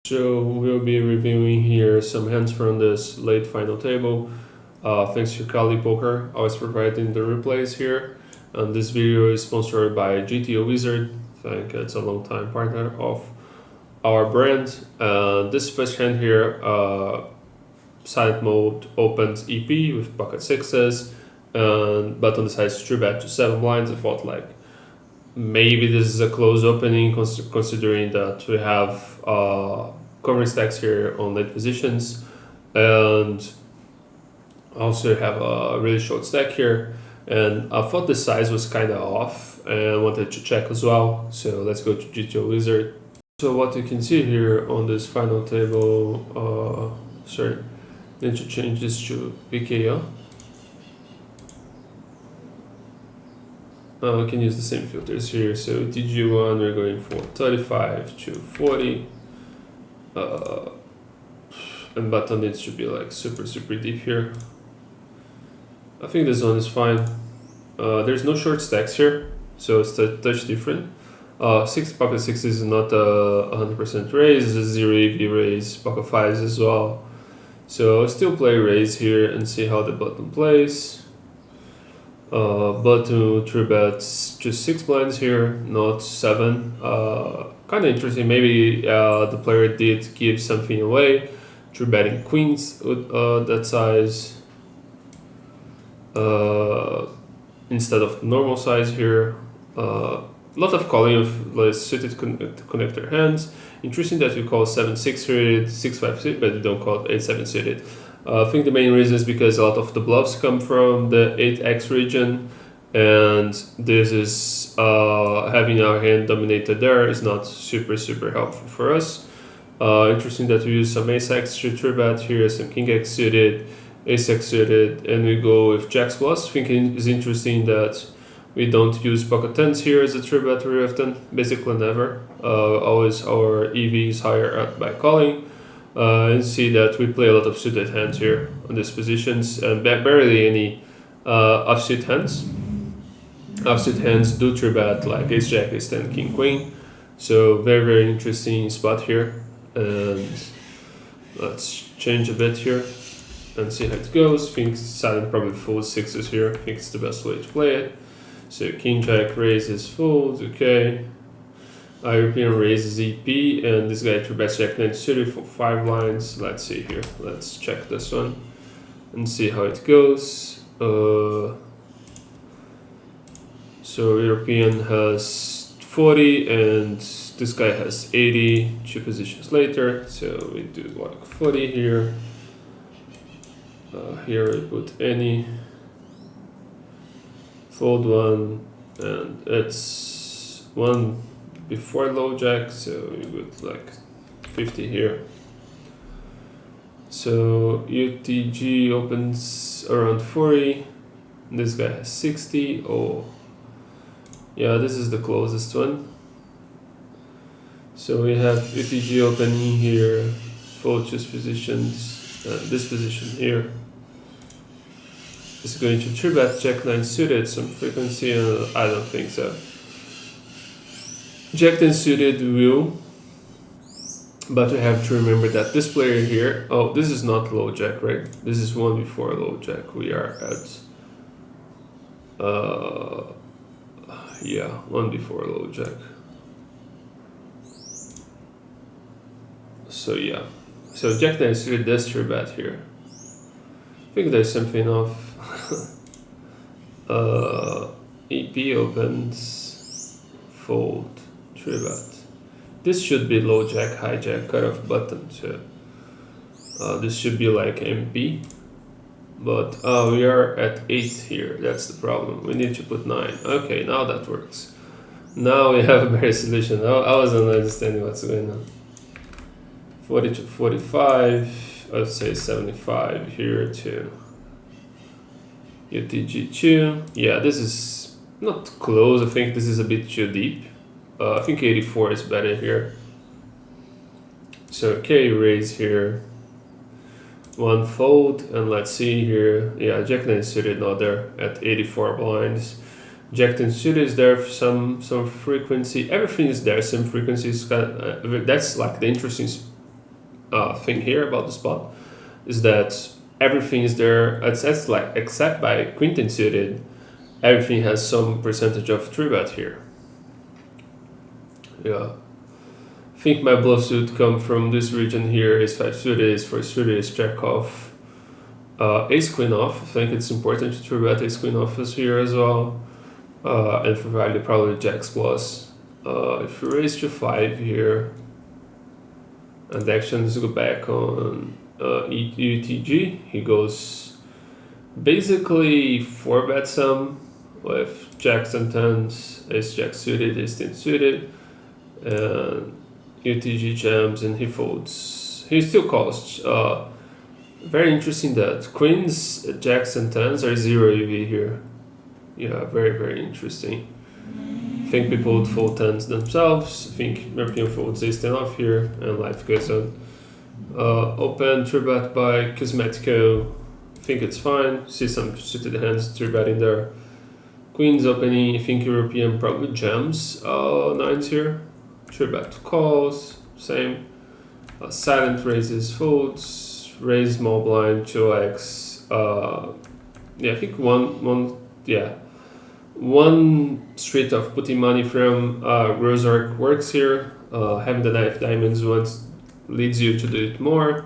So we'll be reviewing here some hands from this late final table. Thanks to Kali Poker, always providing the replays here. And this video is sponsored by GTO Wizard. I think it's a long time partner of our brand. This first hand here, silent mode opens EP with pocket sixes, but on the side 3-bet to 7 blinds. I thought like maybe this is a close opening considering that we have covering stacks here on late positions, and also have a really short stack here. And I thought the size was kind of off and wanted to check as well. So let's go to GTO Wizard. So what you can see here on this final table, sorry, need to change this to PKO. We can use the same filters here. So TG1, we're going for 35 to 40. And button needs to be like super deep here. I think this one is fine. There's no short stacks here, so it's a touch different. 6 pocket sixes is not a 100% raise, it's a 0 EV raise, pocket fives as well. So I'll still play raise here and see how the button plays. Button 3-bets just 6 blinds here, not 7. Kind of interesting. Maybe the player did give something away. 3-betting queens with that size instead of normal size here. Lot of calling of suited connector hands. Interesting that we call 7-6 suited, 6-5 suited, but we don't call it 8-7 suited. I think the main reason is because a lot of the bluffs come from the 8x region, and this is having our hand dominated there is not super helpful for us. Interesting that we use some ace-x to 3-bet here, some king-x suited, ace-x suited, and we go with jacks plus. I think it is interesting that we don't use pocket tens here as a 3-bet very often, basically never. Always our EV is higher up by calling. And see that we play a lot of suited hands here on these positions, and barely any offsuit hands. Offsuit hands do 3-bet like ace jack, ace 10, king queen. So very interesting spot here. And let's change a bit here and see how it goes. I think silent probably folds sixes here. I think it's the best way to play it. So king jack raises folds, okay. European raises EP, and this guy 3-bets jack 9 suited for 5 lines. Let's see here. Let's check this one and see how it goes. So European has 40 and this guy has 80 2 positions later. So we do like 40 here. Here we put any, fold one, and it's one before low jack, so we put like 50 here. So UTG opens around 40. This guy has 60. Oh, yeah, this is the closest one. So we have UTG opening here, fold choose positions, this position here. It's going to 3-bet jack 9 suited, some frequency, I don't think so. Jack 10 suited will, but we have to remember that this player here, oh, this is not low jack, right? This is one before low jack. We are at, yeah, one before low jack. So yeah, so Jack 9 suited does 3-bet here. I think there's something off. EP opens, fold, 3-bet. This should be low jack, high jack, cutoff button. So this should be like MP, but we are at 8 here. That's the problem. We need to put 9. Okay, now that works. Now we have a better solution. I wasn't understanding what's going on. 40 to 45. I'd say 75 here too. UTG2. Yeah, this is not close. I think this is a bit too deep. I think 84 is better here. So K raise here. One fold, and let's see here. Yeah, Jack 9 suited not there at 84 blinds. Jack 10 suited is there for some frequency. Everything is there. Some frequencies. That's like the interesting thing here about the spot is that everything is there. It's like except by queen ten suited, everything has some percentage of 3-bet here. Yeah. I think my bluffs would come from this region here. Ace 5 suited, ace 4 suited, ace jack off, ace queen off. I think it's important to 3-bet ace queen off is here as well. And for value, probably jacks plus. If you raise to 5 here, and the actions go back on UTG, he goes basically 4-bet some with jacks and 10s, ace jack suited, ace 10 suited, and UTG jams and he folds. He still calls. Very interesting that queens, jacks and 10s are 0 EV here. Yeah, very, very interesting. I think people would fold 10s themselves. I think European folds ace 10 off here and life goes on. Open 3-bet by Cosmetico. I think it's fine. See some suited hands 3-betting there. Queens opening. I think European probably jams 9s here. 3-bet calls. Same. Silent raises folds. Raise small blind 2x. Yeah, I think one street of putting money from Grozzorg works here. Having the 9 of diamonds once leads you to do it more.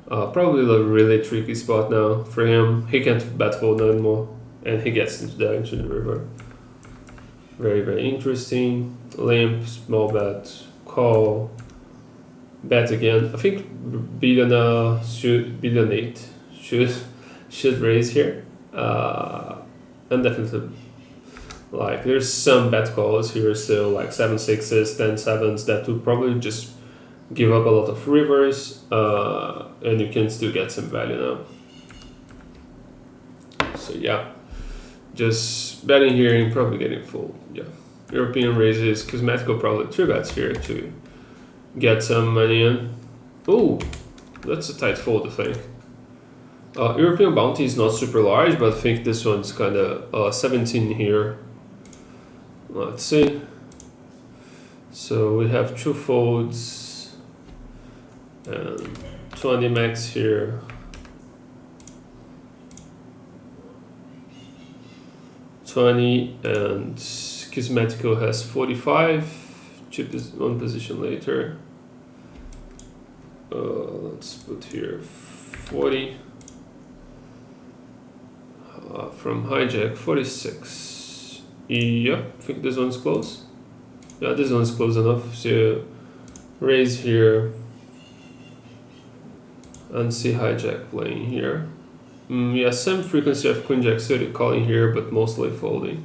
Probably a really tricky spot now for him. He can't bet fold anymore, and he gets into the river. Very, very interesting. Limp, small bet, call, bet again. I think billion 8 should raise here, and definitely. Like there's some bet calls here still, like 7 6s, 10 7s that would probably just give up a lot of rivers, and you can still get some value now. So yeah, just betting here and probably getting full. Yeah, European raises, Cosmetico probably 3-bets here to get some money in. Oh, that's a tight fold, I think. European bounty is not super large, but I think this one's kind of 17 here. Let's see. So we have 2 folds and 20 max here. 20 and Cosmetico has 45. Chip is one position later. Let's put here 40. From hijack 46. Yeah, I think this one's close. Yeah, this one's close enough. So raise here and see hijack playing here. Yeah, same frequency of queen jack suited calling here, but mostly folding.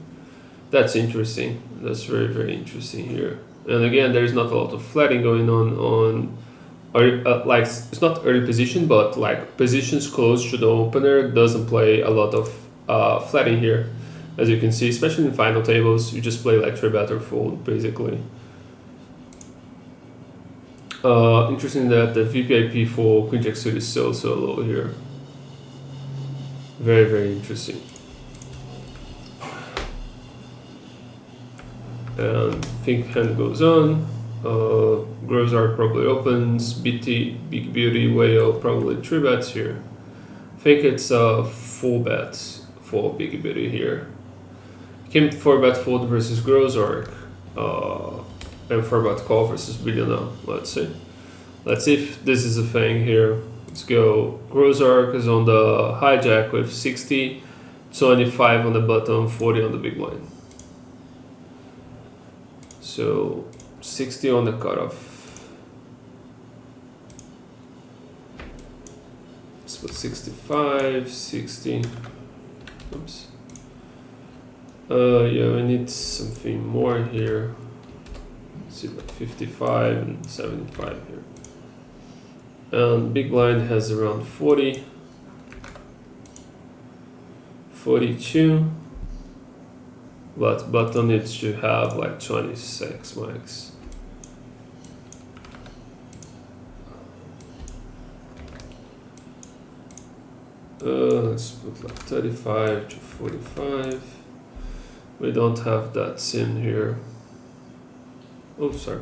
That's interesting. That's very, very interesting here. And again, there is not a lot of flatting going on like it's not early position, but like positions close to the opener doesn't play a lot of flatting here. As you can see, especially in final tables, you just play like 3-bet or fold, basically. Interesting that the VPIP for Queen Jack suit is so low here. Very, very interesting. And I think hand goes on. Grozzorg probably opens. BT, Big Beauty, Whale, probably 3-bets here. I think it's a 4-bet for Big Beauty here. Came 4-bet fold versus Grozzorg, and 4-bet call versus Billionaire. Let's see. Let's see if this is a thing here. Let's go. Grozzorg is on the hijack with 60, 25 on the bottom, 40 on the big blind. So 60 on the cutoff. Let's put 65, 60. Oops. Yeah, we need something more here. Let's see, like 55 and 75 here. And big blind has around 40, 42, but bottom needs to have like 26 max. Let's put like 35 to 45. We don't have that sin here. Oh, sorry.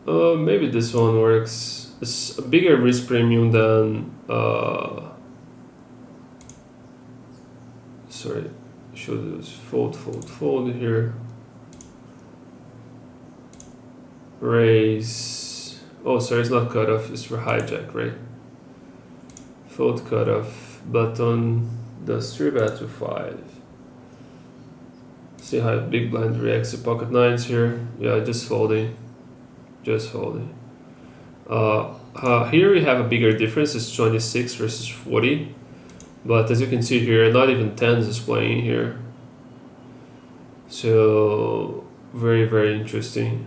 Maybe this one works. It's a bigger risk premium than sorry, should use fold here. Raise. Oh, sorry, it's not cutoff. It's for hijack, right? Fold cutoff button. Does 3-bet to 5. See how big blind reacts to pocket nines here. Yeah, just folding. Just folding. Here we have a bigger difference. It's 26 versus 40. But as you can see here, not even 10s is playing here. So very, very interesting.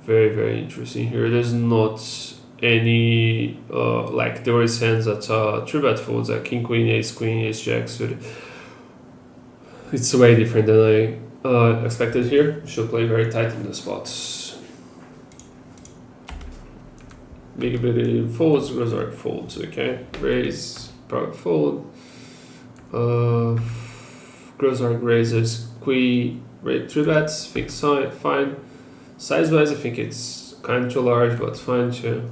Very, very interesting here. There's not any like there is hands that 3-bet folds like king queen, ace queen, ace jack suited. It's way different than I expected here. Should play very tight in the spots. Big ability folds, Grozzorg folds, okay. Raise, probably fold. Grozzorg raises, queen, rate 3-bets, think fine. Size wise, I think it's kind of too large, but fine too.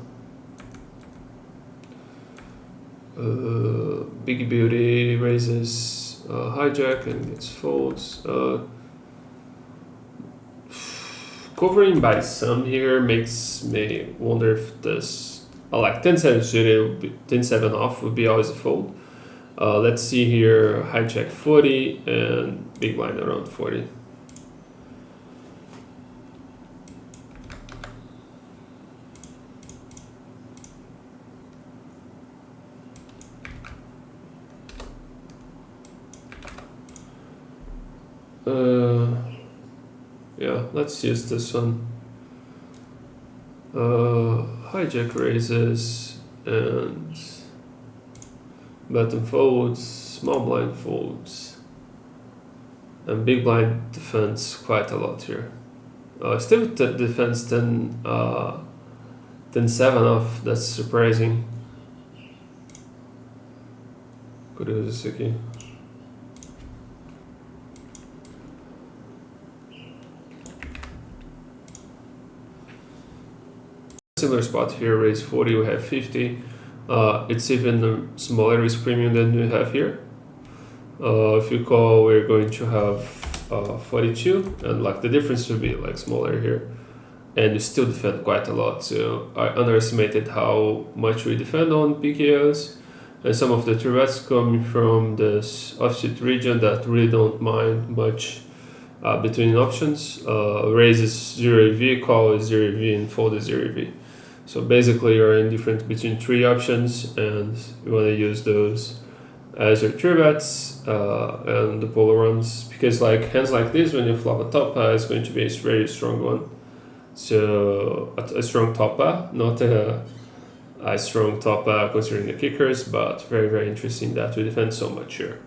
Big beauty raises hijack and gets folds. Covering by some here makes me wonder if this like 10-7 suited, 10-7 off would be always a fold. Let's see here, hijack 40 and big blind around 40. Yeah, let's use this one. Hijack raises and button folds, small blind folds, and big blind defends quite a lot here. Still defends 10-7 off. That's surprising. Kuruzuki. Similar spot here, raise 40, we have 50. It's even a smaller risk premium than we have here. If you call, we're going to have 42, and like the difference would be like smaller here, and we still defend quite a lot. So I underestimated how much we defend on PKOs, and some of the 3-bets coming from this offsuit region that really don't mind much between options. Raise is 0 EV, call is 0 EV, and fold is 0 EV. So basically you're indifferent between 3 options, and you want to use those as your 3-bets and the polar ones, because like hands like this, when you flop a top pair, is going to be a very strong one. So a strong top pair, not a strong top pair considering the kickers, but very, very interesting that we defend so much here.